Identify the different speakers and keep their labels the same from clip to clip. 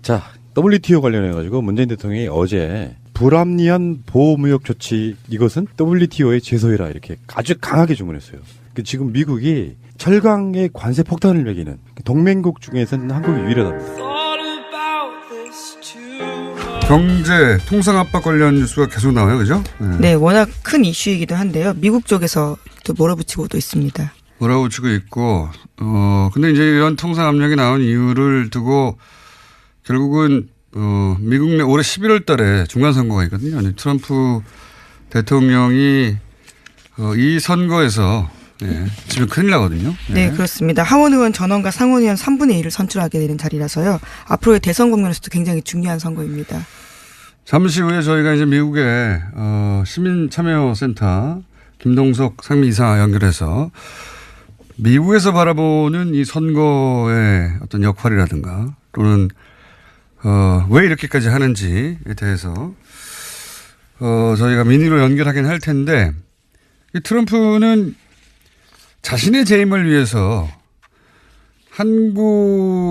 Speaker 1: 자, WTO 관련해가지고 문재인 대통령이 어제 불합리한 보호무역 조치 이것은 WTO의 제소해라 이렇게 아주 강하게 주문했어요. 지금 미국이 철강에 관세 폭탄을 매기는 동맹국 중에서는 한국이 유일하답니다.
Speaker 2: 경제, 통상 압박 관련 뉴스가 계속 나와요, 그죠?
Speaker 3: 네, 워낙 큰 이슈이기도 한데요. 미국 쪽에서 또 몰아붙이고도 있습니다.
Speaker 2: 몰아붙이고 있고, 근데 이제 이런 통상 압력이 나온 이유를 두고 결국은 미국 내 올해 11월 달에 중간선거가 있거든요. 트럼프 대통령이 이 선거에서 지금 큰일 나거든요.
Speaker 3: 네, 그렇습니다. 하원 의원 전원과 상원 의원 3분의 1을 선출하게 되는 자리라서요. 앞으로의 대선 국면에서도 굉장히 중요한 선거입니다.
Speaker 2: 잠시 후에 저희가 이제 미국의 시민참여센터 김동석 상임이사 연결해서 미국에서 바라보는 이 선거의 어떤 역할이라든가 또는 왜 이렇게까지 하는지에 대해서 저희가 민의로 연결하긴 할 텐데 이 트럼프는 자신의 재임을 위해서 한국이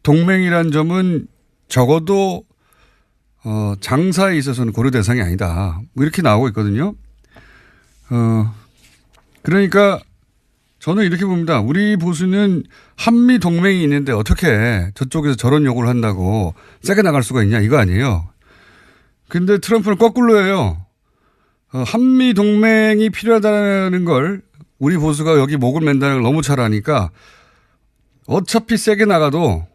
Speaker 2: 동맹이란 점은 적어도 장사에 있어서는 고려 대상이 아니다. 뭐 이렇게 나오고 있거든요. 그러니까 저는 이렇게 봅니다. 우리 보수는 한미 동맹이 있는데 어떻게 저쪽에서 저런 요구를 한다고 세게 나갈 수가 있냐 이거 아니에요. 근데 트럼프는 거꾸로 해요. 한미 동맹이 필요하다는 걸 우리 보수가 여기 목을 맨다는 걸 너무 잘 아니까 어차피 세게 나가도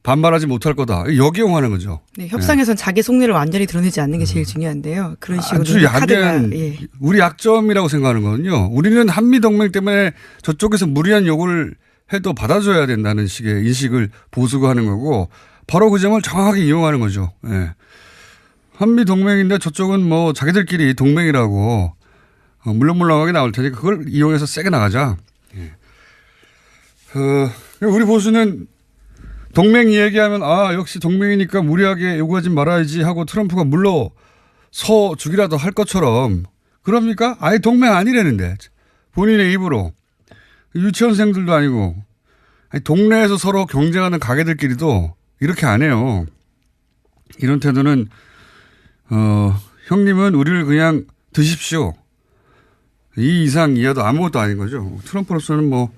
Speaker 2: 반발하지 못할 거다. 역이용하는 거죠.
Speaker 3: 네, 협상에선 자기 속내를 완전히 드러내지 않는 게 제일 중요한데요. 그런 식으로
Speaker 2: 아주 약한 우리 약점이라고 생각하는 거는요. 우리는 한미동맹 때문에 저쪽에서 무리한 요구를 해도 받아줘야 된다는 식의 인식을 보수가 하는 거고 바로 그 점을 정확하게 이용하는 거죠. 한미동맹인데 저쪽은 뭐 자기들끼리 동맹이라고 물렁물렁하게 나올 테니까 그걸 이용해서 세게 나가자. 우리 보수는 동맹 이야기하면 역시 동맹이니까 무리하게 요구하지 말아야지 하고 트럼프가 물러서 주기라도 할 것처럼 그럽니까? 아예 동맹 아니라는데 본인의 입으로 유치원생들도 아니고 동네에서 서로 경쟁하는 가게들끼리도 이렇게 안 해요. 이런 태도는 형님은 우리를 그냥 드십시오. 이 이상 이하도 아무것도 아닌 거죠. 트럼프로서는 뭐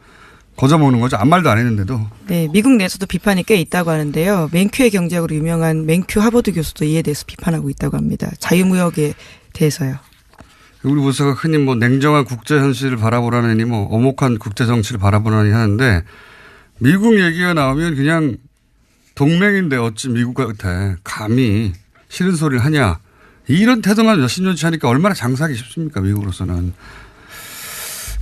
Speaker 2: 거저먹는 거죠. 아무 말도 안 했는데도.
Speaker 3: 네, 미국 내에서도 비판이 꽤 있다고 하는데요. 맨큐의 경제학으로 유명한 맨큐 하버드 교수도 이에 대해서 비판하고 있다고 합니다. 자유무역에 대해서요.
Speaker 2: 우리 보수가 흔히 뭐 냉정한 국제 현실을 바라보라느니 뭐 엄혹한 국제 정치를 바라보라니 하는데 미국 얘기가 나오면 그냥 동맹인데 어찌 미국한테 감히 싫은 소리를 하냐. 이런 태도만 몇십 년치 하니까 얼마나 장사하기 쉽습니까 미국으로서는.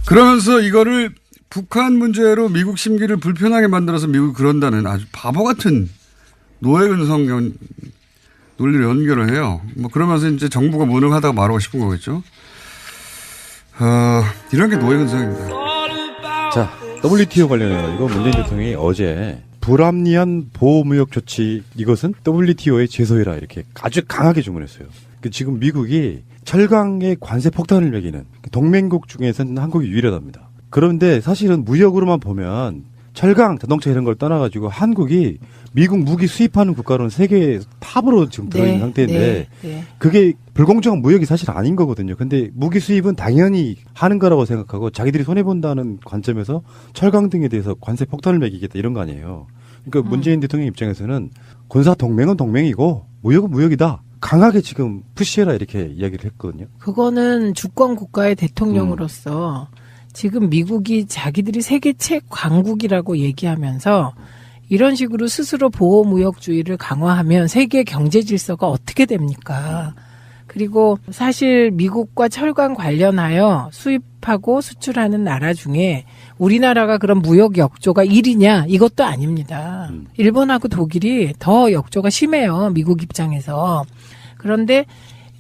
Speaker 2: 그러면서 이거를 북한 문제로 미국 심기를 불편하게 만들어서 미국이 그런다는 아주 바보 같은 노예근성 논리를 연결을 해요. 뭐 그러면서 이제 정부가 무능하다고 말하고 싶은 거겠죠. 이런 게 노예근성입니다.
Speaker 1: 자, WTO 관련해가지고 문재인 대통령이 어제 불합리한 보호무역 조치 이것은 WTO의 제소해라 이렇게 아주 강하게 주문했어요. 지금 미국이 철강에 관세 폭탄을 매기는 동맹국 중에서는 한국이 유일하답니다. 그런데 사실은 무역으로만 보면 철강, 자동차 이런 걸 떠나가지고 한국이 미국 무기 수입하는 국가로는 세계 탑으로 지금 들어있는 상태인데 그게 불공정한 무역이 사실 아닌 거거든요. 근데 무기 수입은 당연히 하는 거라고 생각하고 자기들이 손해본다는 관점에서 철강 등에 대해서 관세 폭탄을 매기겠다 이런 거 아니에요. 그러니까 문재인 대통령 입장에서는 군사 동맹은 동맹이고 무역은 무역이다. 강하게 지금 푸시해라 이렇게 이야기를 했거든요.
Speaker 4: 그거는 주권 국가의 대통령으로서 지금 미국이 자기들이 세계 최강국이라고 얘기하면서 이런 식으로 스스로 보호무역주의를 강화하면 세계 경제 질서가 어떻게 됩니까? 그리고 사실 미국과 철강 관련하여 수입하고 수출하는 나라 중에 우리나라가 그런 무역 역조가 1위냐? 이것도 아닙니다. 일본하고 독일이 더 역조가 심해요. 미국 입장에서. 그런데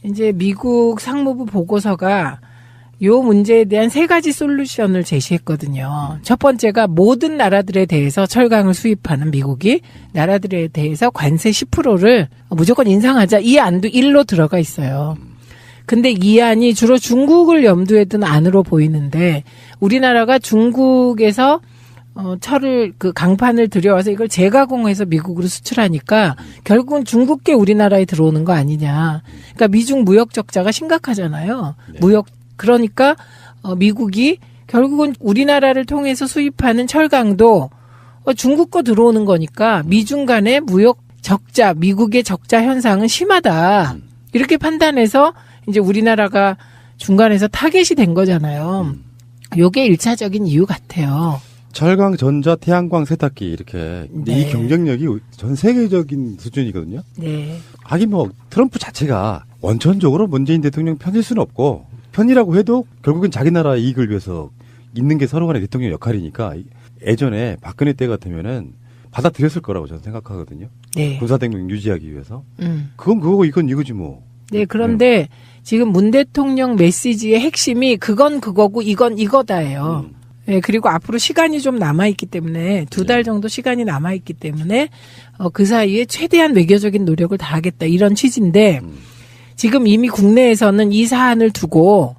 Speaker 4: 이제 미국 상무부 보고서가 요 문제에 대한 3가지 솔루션을 제시했거든요. 첫 번째가 모든 나라들에 대해서 철강을 수입하는 미국이 나라들에 대해서 관세 10%를 무조건 인상하자. 이 안도 1로 들어가 있어요. 근데 이 안이 주로 중국을 염두에 둔 안으로 보이는데 우리나라가 중국에서 철을 그 강판을 들여와서 이걸 재가공해서 미국으로 수출하니까 결국은 중국계 우리나라에 들어오는 거 아니냐. 그러니까 미중 무역 적자가 심각하잖아요.
Speaker 1: 네.
Speaker 4: 그러니까 미국이 결국은 우리나라를 통해서 수입하는 철강도 중국 거 들어오는 거니까 미중 간의 무역 적자, 미국의 적자 현상은 심하다. 이렇게 판단해서 이제 우리나라가 중간에서 타겟이 된 거잖아요. 요게 1차적인 이유 같아요.
Speaker 1: 철강, 전자, 태양광, 세탁기 이렇게 근데
Speaker 4: 네.
Speaker 1: 이 경쟁력이 전 세계적인 수준이거든요.
Speaker 4: 네.
Speaker 1: 하긴 뭐 트럼프 자체가 원천적으로 문재인 대통령 편일 수는 없고 편이라고 해도 결국엔 자기 나라 이익을 위해서 있는 게 서로 간의 대통령 역할이니까 예전에 박근혜 때 같으면은 받아들였을 거라고 저는 생각하거든요.
Speaker 4: 네.
Speaker 1: 군사동맹 유지하기 위해서. 그건 그거고 이건 이거지 뭐.
Speaker 4: 네, 그런데 지금 문 대통령 메시지의 핵심이 그건 그거고 이건 이거다예요. 네, 그리고 앞으로 시간이 좀 남아있기 때문에 2달 정도 시간이 남아있기 때문에 그 사이에 최대한 외교적인 노력을 다하겠다 이런 취지인데 지금 이미 국내에서는 이 사안을 두고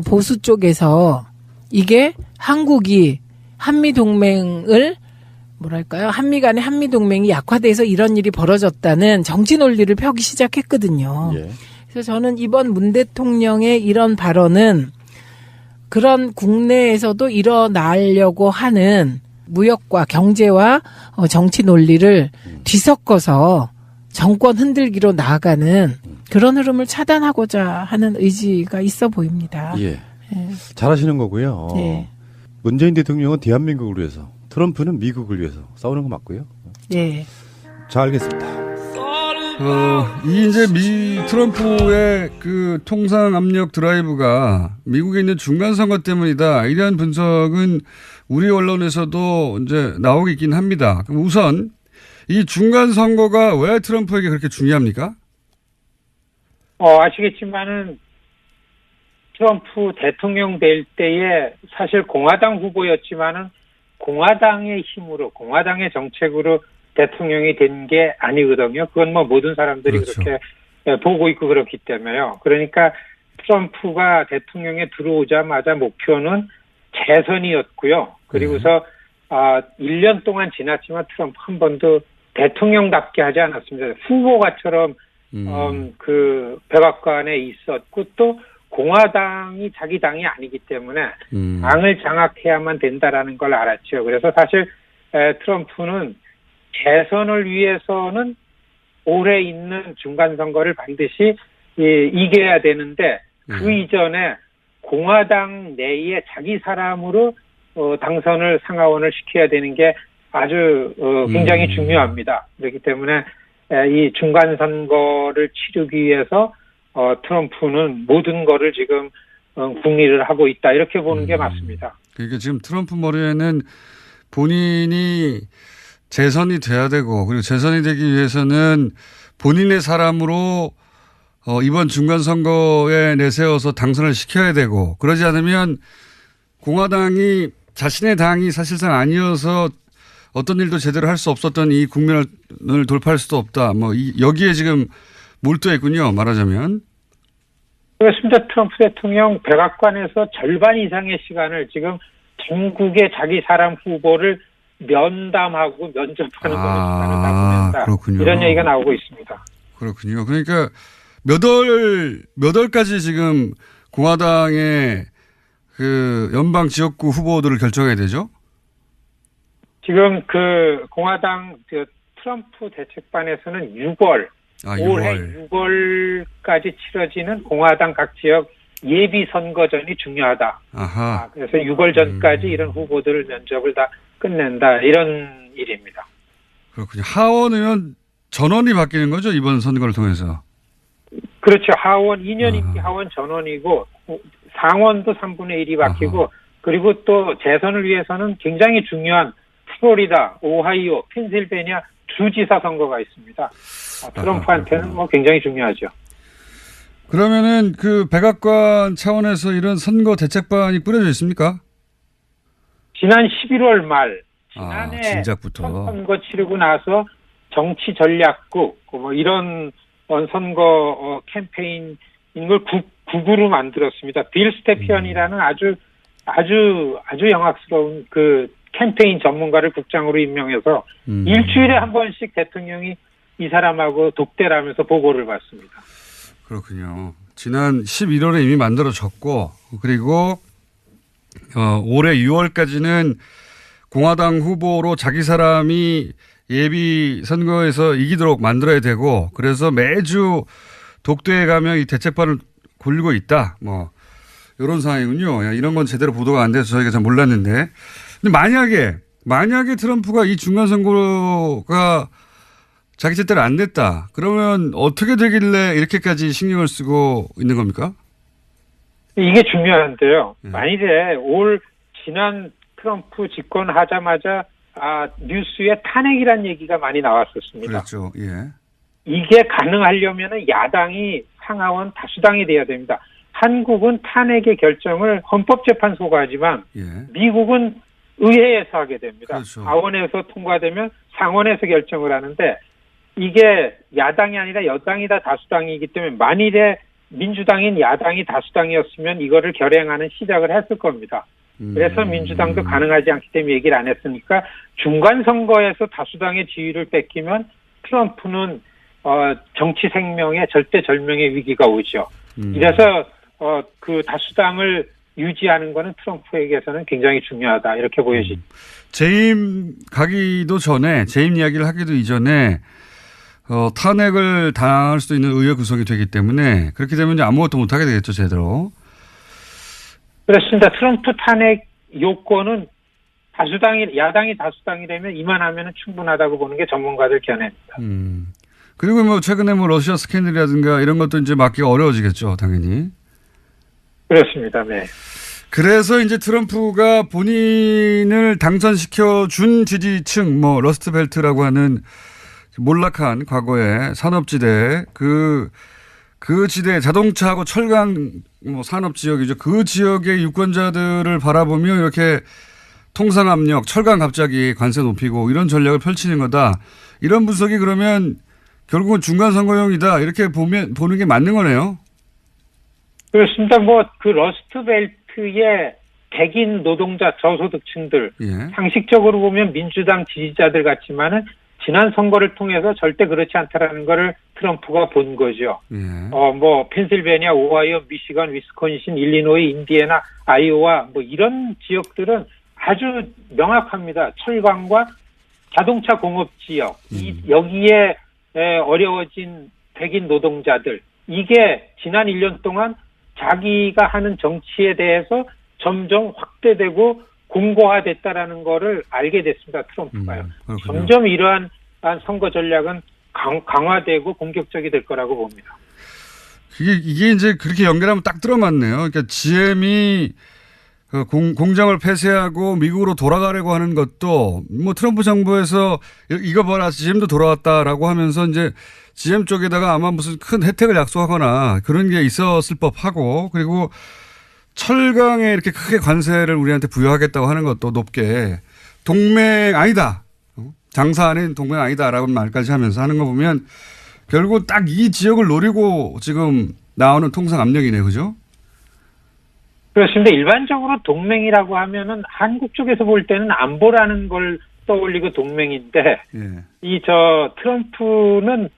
Speaker 4: 보수 쪽에서 이게 한국이 한미동맹을 뭐랄까요? 한미 간의 한미동맹이 약화돼서 이런 일이 벌어졌다는 정치 논리를 펴기 시작했거든요.
Speaker 1: 예.
Speaker 4: 그래서 저는 이번 문 대통령의 이런 발언은 그런 국내에서도 일어나려고 하는 무역과 경제와 정치 논리를 뒤섞어서 정권 흔들기로 나아가는 그런 흐름을 차단하고자 하는 의지가 있어 보입니다.
Speaker 1: 예.
Speaker 4: 예.
Speaker 1: 잘하시는 거고요.
Speaker 4: 네.
Speaker 1: 문재인 대통령은 대한민국을 위해서, 트럼프는 미국을 위해서 싸우는 거 맞고요.
Speaker 4: 네.
Speaker 1: 자, 알겠습니다.
Speaker 2: 이 이제 트럼프의 그 통상 압력 드라이브가 미국에 있는 중간 선거 때문이다. 이런 분석은 우리 언론에서도 이제 나오고 있긴 합니다. 그럼 우선 이 중간 선거가 왜 트럼프에게 그렇게 중요합니까?
Speaker 5: 아시겠지만은 트럼프 대통령 될 때에 사실 공화당 후보였지만은 공화당의 힘으로, 공화당의 정책으로 대통령이 된 게 아니거든요. 그건 뭐 모든 사람들이
Speaker 2: 그렇죠.
Speaker 5: 그렇게 보고 있고 그렇기 때문에요. 그러니까 트럼프가 대통령에 들어오자마자 목표는 재선이었고요. 그리고서 1년 동안 지났지만 트럼프 한 번도 대통령답게 하지 않았습니다. 후보가처럼 그 백악관에 있었고 또 공화당이 자기 당이 아니기 때문에 당을 장악해야만 된다라는 걸 알았죠. 그래서 사실 트럼프는 재선을 위해서는 올해 있는 중간 선거를 반드시 이겨야 되는데 그 이전에 공화당 내에 자기 사람으로 당선을 상하원을 시켜야 되는 게 아주 굉장히 중요합니다. 그렇기 때문에 이 중간 선거를 치르기 위해서 트럼프는 모든 거를 지금 궁리를 하고 있다 이렇게 보는 게 맞습니다.
Speaker 2: 그러니까 지금 트럼프 머리에는 본인이 재선이 돼야 되고 그리고 재선이 되기 위해서는 본인의 사람으로 이번 중간 선거에 내세워서 당선을 시켜야 되고 그러지 않으면 공화당이 자신의 당이 사실상 아니어서 어떤 일도 제대로 할 수 없었던 이 국면을 돌파할 수도 없다. 뭐 여기에 지금 몰두해 있군요. 말하자면.
Speaker 5: 그렇습니다. 트럼프 대통령 백악관에서 절반 이상의 시간을 지금 전국의 자기 사람 후보를 면담하고 면접하는 걸로 시간을 다 보낸다.
Speaker 2: 그렇군요.
Speaker 5: 이런 얘기가 나오고 있습니다.
Speaker 2: 그렇군요. 그러니까 몇 월까지 지금 공화당의 그 연방 지역구 후보들을 결정해야 되죠?
Speaker 5: 지금 그 공화당 트럼프 대책반에서는 6월, 올해 6월까지 치러지는 공화당 각 지역 예비 선거전이 중요하다.
Speaker 2: 아하.
Speaker 5: 그래서 6월 전까지 이런 후보들 면접을 다 끝낸다. 이런 일입니다.
Speaker 2: 그렇군요. 하원 의원 전원이 바뀌는 거죠? 이번 선거를 통해서.
Speaker 5: 그렇죠. 하원 2년 임기 하원 전원이고 상원도 3분의 1이 바뀌고 그리고 또 재선을 위해서는 굉장히 중요한 플로리다, 오하이오, 펜실베니아 주지사 선거가 있습니다. 트럼프한테는 뭐 굉장히 중요하죠.
Speaker 2: 그러면은 그 백악관 차원에서 이런 선거 대책반이 꾸려져 있습니까?
Speaker 5: 지난 11월 말 지난해
Speaker 2: 진작부터
Speaker 5: 선거 치르고 나서 정치 전략국 뭐 이런 선거 캠페인인 걸 국으로 만들었습니다. 빌 스테피언이라는 아주 영악스러운 그 캠페인 전문가를 국장으로 임명해서 일주일에 한 번씩 대통령이 이 사람하고 독대를 하면서 보고를 받습니다.
Speaker 2: 그렇군요. 지난 11월에 이미 만들어졌고 그리고 올해 6월까지는 공화당 후보로 자기 사람이 예비 선거에서 이기도록 만들어야 되고 그래서 매주 독대에 가면 이 대책반을 굴리고 있다. 뭐 이런 상황이군요. 이런 건 제대로 보도가 안 돼서 저희가 잘 몰랐는데. 근데 만약에 트럼프가 이 중간 선거가 자기 뜻대로 안 됐다. 그러면 어떻게 되길래 이렇게까지 신경을 쓰고 있는 겁니까?
Speaker 5: 이게 중요한데요. 만일에 지난 트럼프 집권하자마자 뉴스에 탄핵이란 얘기가 많이 나왔었습니다.
Speaker 2: 그렇죠. 예.
Speaker 5: 이게 가능하려면 야당이 상하원 다수당이 돼야 됩니다. 한국은 탄핵의 결정을 헌법재판소가 하지만
Speaker 2: 예.
Speaker 5: 미국은 의회에서 하게 됩니다.
Speaker 2: 그렇죠.
Speaker 5: 하원에서 통과되면 상원에서 결정을 하는데 이게 야당이 아니라 여당이 다 다수당이기 때문에 만일에 민주당인 야당이 다수당이었으면 이거를 결행하는 시작을 했을 겁니다. 그래서 민주당도 가능하지 않기 때문에 얘기를 안 했으니까 중간 선거에서 다수당의 지위를 뺏기면 트럼프는 정치 생명의 절대절명의 위기가 오죠. 이래서 그 다수당을 유지하는 거는 트럼프에게서는 굉장히 중요하다 이렇게 보여집니다.
Speaker 2: 재임 가기도 전에 재임 이야기를 하기도 이전에 탄핵을 당할 수도 있는 의회 구성이 되기 때문에 그렇게 되면 이제 아무것도 못하게 되겠죠 제대로.
Speaker 5: 그렇습니다. 트럼프 탄핵 요건은 야당이 다수당이 되면 이만하면 충분하다고 보는 게 전문가들 견해입니다.
Speaker 2: 그리고 뭐 최근에 뭐 러시아 스캔들이라든가 이런 것도 이제 막기가 어려워지겠죠 당연히.
Speaker 5: 그렇습니다. 네.
Speaker 2: 그래서 이제 트럼프가 본인을 당선시켜 준 지지층 뭐 러스트벨트라고 하는 몰락한 과거의 산업지대 그 지대 자동차하고 철강 뭐 산업 지역이죠. 그 지역의 유권자들을 바라보며 이렇게 통상 압력, 철강 갑자기 관세 높이고 이런 전략을 펼치는 거다. 이런 분석이 그러면 결국은 중간 선거용이다. 이렇게 보는 게 맞는 거네요.
Speaker 5: 그렇습니다. 그 러스트벨트의 백인 노동자 저소득층들
Speaker 2: 예.
Speaker 5: 상식적으로 보면 민주당 지지자들 같지만은 지난 선거를 통해서 절대 그렇지 않다라는 거를 트럼프가 본 거죠.
Speaker 2: 예.
Speaker 5: 펜실베니아, 오하이오, 미시간, 위스콘신, 일리노이, 인디애나, 아이오와 이런 지역들은 아주 명확합니다. 철강과 자동차 공업 지역, 여기에 어려워진 백인 노동자들, 이게 지난 1년 동안 자기가 하는 정치에 대해서 점점 확대되고 공고화됐다라는 거를 알게 됐습니다. 트럼프가요. 점점 이러한 선거 전략은 강화되고 공격적이 될 거라고 봅니다.
Speaker 2: 이게 이제 그렇게 연결하면 딱 들어맞네요. 그러니까 GM이 공장을 폐쇄하고 미국으로 돌아가려고 하는 것도 뭐 트럼프 정부에서 이거 봐라 GM도 돌아왔다라고 하면서 이제 GM 쪽에다가 아마 무슨 큰 혜택을 약속하거나 그런 게 있었을 법하고 그리고 철강에 이렇게 크게 관세를 우리한테 부여하겠다고 하는 것도 높게 동맹 아니다. 장사하는 동맹 아니다라고 말까지 하면서 하는 거 보면 결국 딱 이 지역을 노리고 지금 나오는 통상 압력이네요. 그죠?
Speaker 5: 그렇습니다. 일반적으로 동맹이라고 하면은 한국 쪽에서 볼 때는 안보라는 걸 떠올리고 동맹인데
Speaker 2: 예.
Speaker 5: 트럼프는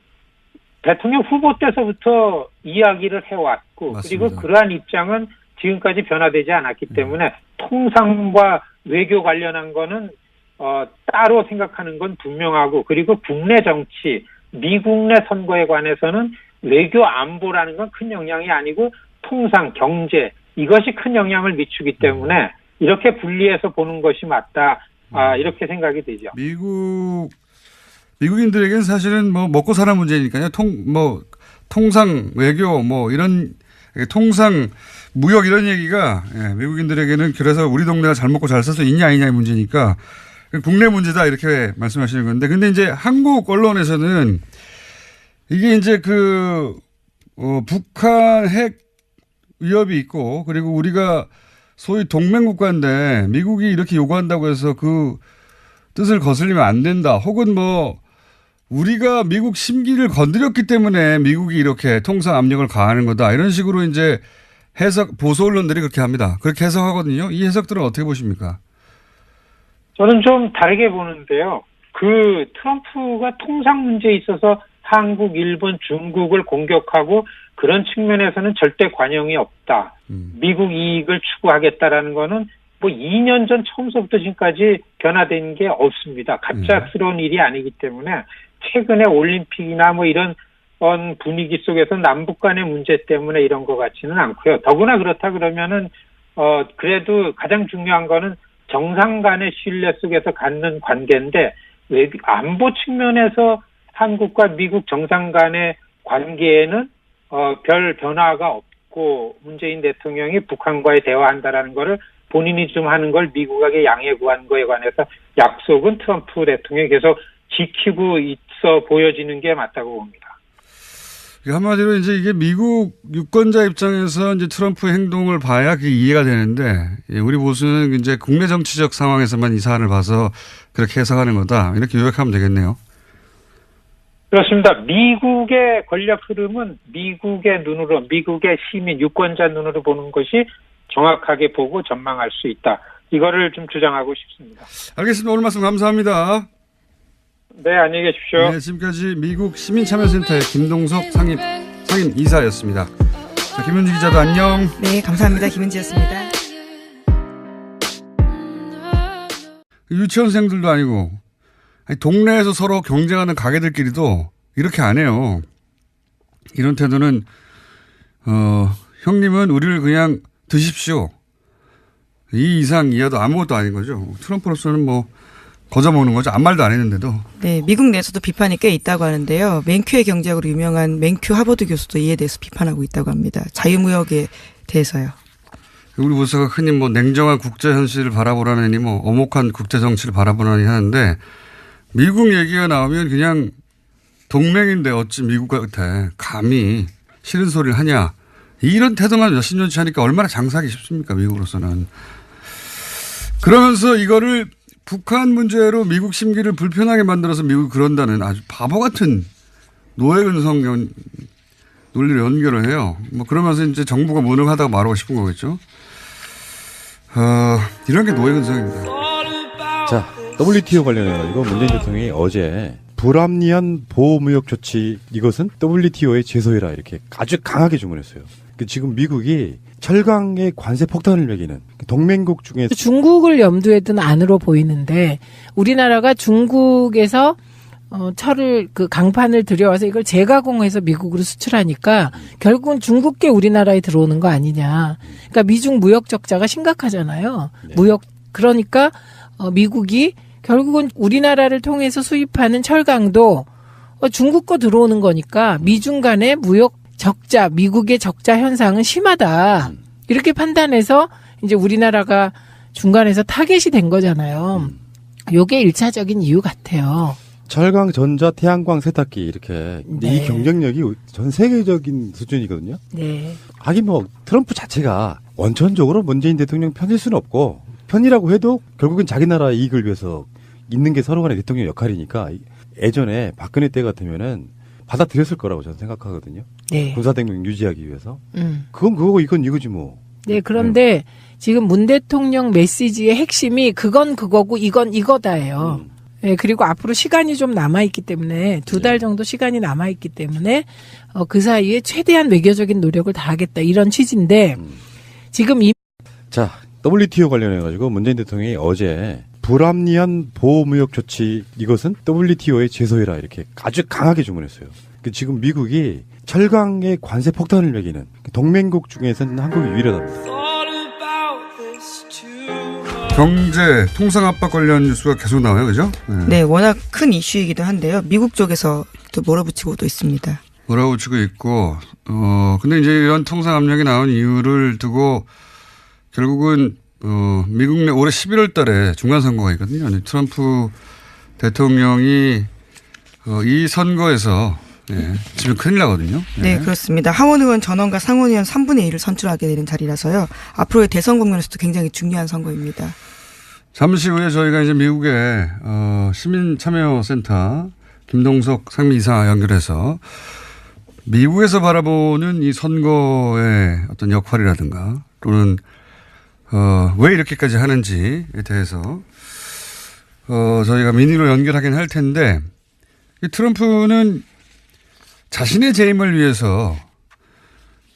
Speaker 5: 대통령 후보 때서부터 이야기를 해왔고
Speaker 2: 맞습니다.
Speaker 5: 그리고 그러한 입장은 지금까지 변화되지 않았기 때문에 통상과 외교 관련한 거는 따로 생각하는 건 분명하고 그리고 국내 정치, 미국 내 선거에 관해서는 외교 안보라는 건 큰 영향이 아니고 통상 경제 이것이 큰 영향을 미치기 때문에 이렇게 분리해서 보는 것이 맞다. 이렇게 생각이 되죠.
Speaker 2: 미국인들에게는 사실은 뭐 먹고 사는 문제니까요. 통상 외교 이런 통상 무역 이런 얘기가 미국인들에게는 그래서 우리 동네가 잘 먹고 잘 살수 있냐 아니냐의 문제니까 국내 문제다 이렇게 말씀하시는 건데 근데 이제 한국 언론에서는 이게 이제 북한 핵 위협이 있고 그리고 우리가 소위 동맹국가인데 미국이 이렇게 요구한다고 해서 그 뜻을 거슬리면 안 된다. 혹은 우리가 미국 심기를 건드렸기 때문에 미국이 이렇게 통상 압력을 가하는 거다. 이런 식으로 이제 보수 언론들이 그렇게 합니다. 그렇게 해석하거든요. 이 해석들은 어떻게 보십니까?
Speaker 5: 저는 좀 다르게 보는데요. 그 트럼프가 통상 문제에 있어서 한국, 일본, 중국을 공격하고 그런 측면에서는 절대 관용이 없다. 미국 이익을 추구하겠다라는 거는 뭐 2년 전 처음부터 지금까지 변화된 게 없습니다. 갑작스러운 일이 아니기 때문에 최근에 올림픽이나 뭐 이런 분위기 속에서 남북 간의 문제 때문에 이런 것 같지는 않고요. 더구나 그렇다 그러면은 그래도 가장 중요한 거는 정상 간의 신뢰 속에서 갖는 관계인데 안보 측면에서 한국과 미국 정상 간의 관계에는 별 변화가 없고 문재인 대통령이 북한과의 대화한다라는 거를 본인이 좀 하는 걸 미국에게 양해 구한 거에 관해서 약속은 트럼프 대통령이 계속 지키고 있어 보여지는 게 맞다고 봅니다.
Speaker 2: 한마디로 이제 이게 미국 유권자 입장에서 이제 트럼프의 행동을 봐야 그게 이해가 되는데, 우리 보수는 이제 국내 정치적 상황에서만 이 사안을 봐서 그렇게 해석하는 거다. 이렇게 요약하면 되겠네요.
Speaker 5: 그렇습니다. 미국의 권력 흐름은 미국의 눈으로, 미국의 시민, 유권자 눈으로 보는 것이 정확하게 보고 전망할 수 있다. 이거를 좀 주장하고 싶습니다.
Speaker 2: 알겠습니다. 오늘 말씀 감사합니다.
Speaker 5: 네, 안녕히 계십시오.
Speaker 2: 네, 지금까지 미국 시민참여센터의 김동석 상임 이사였습니다. 자, 김은지 기자도 안녕.
Speaker 3: 네, 감사합니다. 김은지였습니다.
Speaker 2: 유치원생들도 아니고 동네에서 서로 경쟁하는 가게들끼리도 이렇게 안 해요. 이런 태도는 형님은 우리를 그냥 드십시오. 이 이상 이하도 아무것도 아닌 거죠. 트럼프로서는 뭐 거저먹는 거죠. 아무 말도 안 했는데도.
Speaker 3: 네, 미국 내에서도 비판이 꽤 있다고 하는데요. 맨큐의 경제학으로 유명한 맨큐 하버드 교수도 이에 대해서 비판하고 있다고 합니다. 자유무역에 대해서요.
Speaker 2: 우리 보수가 흔히 뭐 냉정한 국제 현실을 바라보라느니 뭐 엄혹한 국제 정치를 바라보라니 하는데, 미국 얘기가 나오면 그냥 동맹인데 어찌 미국한테 감히 싫은 소리를 하냐. 이런 태도만 몇십 년치 하니까 얼마나 장사하기 쉽습니까, 미국으로서는. 그러면서 이거를 북한 문제로 미국 심기를 불편하게 만들어서 미국이 그런다는 아주 바보 같은 노예근성 논리를 연결을 해요. 뭐 그러면서 이제 정부가 무능하다고 말하고 싶은 거겠죠. 이런 게 노예근성입니다.
Speaker 1: 자, WTO 관련해가지고 문재인 대통령이 어제 불합리한 보호무역 조치, 이것은 WTO의 제소해라, 이렇게 아주 강하게 주문했어요. 지금 미국이 철강에 관세 폭탄을 매기는 동맹국 중에
Speaker 4: 중국을 염두에 둔 안으로 보이는데, 우리나라가 중국에서 철을 강판을 들여와서 이걸 재가공해서 미국으로 수출하니까 결국은 중국계 우리나라에 들어오는 거 아니냐. 그러니까 미중 무역 적자가 심각하잖아요.
Speaker 1: 네.
Speaker 4: 그러니까 미국이 결국은 우리나라를 통해서 수입하는 철강도 중국 거 들어오는 거니까 미중 간의 무역 적자, 미국의 적자 현상은 심하다. 이렇게 판단해서 이제 우리나라가 중간에서 타겟이 된 거잖아요. 요게 1차적인 이유 같아요.
Speaker 1: 철강, 전자, 태양광, 세탁기, 이렇게.
Speaker 4: 네.
Speaker 1: 이 경쟁력이 전 세계적인 수준이거든요.
Speaker 4: 네.
Speaker 1: 하긴 뭐 트럼프 자체가 원천적으로 문재인 대통령 편일 수는 없고, 편이라고 해도 결국은 자기 나라 이익을 위해서 있는 게 서로 간의 대통령 역할이니까, 예전에 박근혜 때 같으면은 받아들였을 거라고 저는 생각하거든요.
Speaker 4: 네.
Speaker 1: 군사동맹 유지하기 위해서. 그건 그거고 이건 이거지 뭐.
Speaker 4: 네, 그런데 지금 문 대통령 메시지의 핵심이 그건 그거고 이건 이거다예요. 네, 그리고 앞으로 시간이 좀 남아있기 때문에 2달 정도 시간이 남아있기 때문에 그 사이에 최대한 외교적인 노력을 다하겠다, 이런 취지인데 지금
Speaker 1: 자, WTO 관련해가지고 문재인 대통령이 어제 불합리한 보호무역 조치, 이것은 WTO의 제소해라, 이렇게 아주 강하게 주문했어요. 지금 미국이 철강에 관세 폭탄을 매기는 동맹국 중에서는 한국이 유일하답니다.
Speaker 2: 경제, 통상 압박 관련 뉴스가 계속 나와요, 그죠?
Speaker 3: 네, 워낙 큰 이슈이기도 한데요. 미국 쪽에서 또 몰아붙이고도 있습니다.
Speaker 2: 몰아붙이고 있고, 근데 이제 이런 통상 압력이 나온 이유를 두고 결국은 미국 내 올해 11월 달에 중간선거가 있거든요. 트럼프 대통령이 이 선거에서 지금 큰일 나거든요.
Speaker 3: 네, 그렇습니다. 하원 의원 전원과 상원 의원 3분의 1을 선출하게 되는 자리라서요. 앞으로의 대선 국면에서도 굉장히 중요한 선거입니다.
Speaker 2: 잠시 후에 저희가 이제 미국의 시민참여센터 김동석 상임이사 연결해서 미국에서 바라보는 이 선거의 어떤 역할이라든가 또는 왜 이렇게까지 하는지에 대해서 저희가 민의로 연결하긴 할 텐데, 이 트럼프는 자신의 재임을 위해서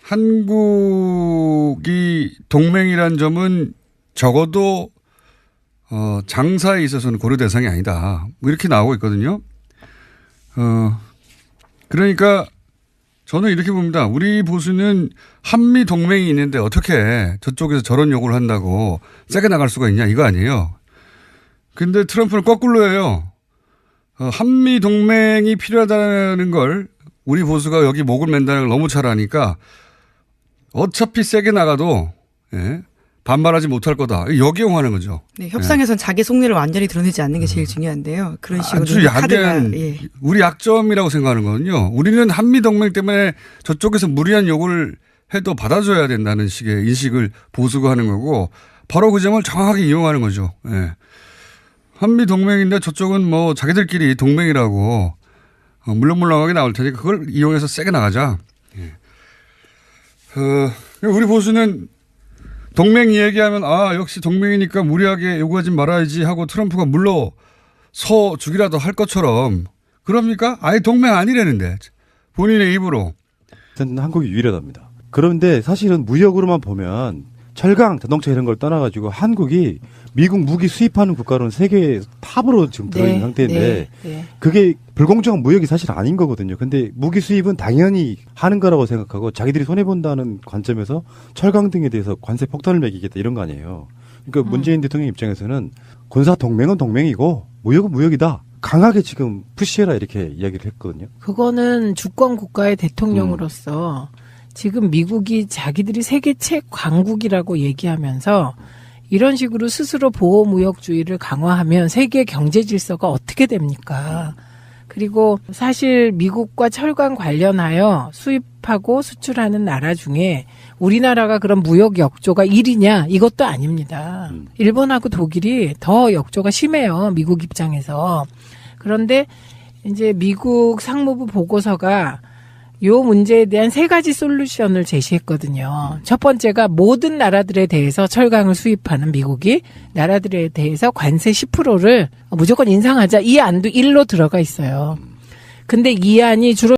Speaker 2: 한국이 동맹이란 점은 적어도 장사에 있어서는 고려 대상이 아니다. 뭐 이렇게 나오고 있거든요. 그러니까 저는 이렇게 봅니다. 우리 보수는 한미 동맹이 있는데 어떻게 저쪽에서 저런 요구를 한다고 세게 나갈 수가 있냐 이거 아니에요. 근데 트럼프는 거꾸로 해요. 한미 동맹이 필요하다는 걸 우리 보수가 여기 목을 맨다는 걸 너무 잘 아니까 어차피 세게 나가도 예, 반발하지 못할 거다. 역이용하는 거죠.
Speaker 3: 네, 협상에선 자기 속내를 완전히 드러내지 않는 게 제일 중요한데요. 그런 식으로
Speaker 2: 아주
Speaker 3: 카드가
Speaker 2: 약한
Speaker 3: 예.
Speaker 2: 우리 약점이라고 생각하는 거는요. 우리는 한미 동맹 때문에 저쪽에서 무리한 요구를 해도 받아줘야 된다는 식의 인식을 보수가 하는 거고 바로 그 점을 정확하게 이용하는 거죠. 예. 한미 동맹인데 저쪽은 뭐 자기들끼리 동맹이라고 물렁물렁하게 나올 테니까 그걸 이용해서 세게 나가자. 예. 우리 보수는 동맹 얘기하면 역시 동맹이니까 무리하게 요구하지 말아야지 하고 트럼프가 물러서 주기라도 할 것처럼 그럽니까? 아예 동맹 아니라는데 본인의 입으로.
Speaker 1: 일단 한국이 유일하답니다. 그런데 사실은 무역으로만 보면 철강, 자동차 이런 걸 떠나가지고 한국이 미국 무기 수입하는 국가로는 세계 탑으로 지금 들어있는 상태인데 그게 불공정한 무역이 사실 아닌 거거든요. 근데 무기 수입은 당연히 하는 거라고 생각하고 자기들이 손해본다는 관점에서 철강 등에 대해서 관세 폭탄을 매기겠다 이런 거 아니에요. 그러니까 문재인 대통령 입장에서는 군사 동맹은 동맹이고 무역은 무역이다. 강하게 지금 푸시해라 이렇게 이야기를 했거든요.
Speaker 4: 그거는 주권 국가의 대통령으로서 지금 미국이 자기들이 세계 최강국이라고 얘기하면서 이런 식으로 스스로 보호무역주의를 강화하면 세계 경제 질서가 어떻게 됩니까? 그리고 사실 미국과 철강 관련하여 수입하고 수출하는 나라 중에 우리나라가 그런 무역 역조가 1위냐? 이것도 아닙니다. 일본하고 독일이 더 역조가 심해요. 미국 입장에서. 그런데 이제 미국 상무부 보고서가 요 문제에 대한 3가지 솔루션을 제시했거든요. 첫 번째가 모든 나라들에 대해서 철강을 수입하는 미국이 나라들에 대해서 관세 10%를 무조건 인상하자. 이 안도 1로 들어가 있어요. 근데 이 안이 주로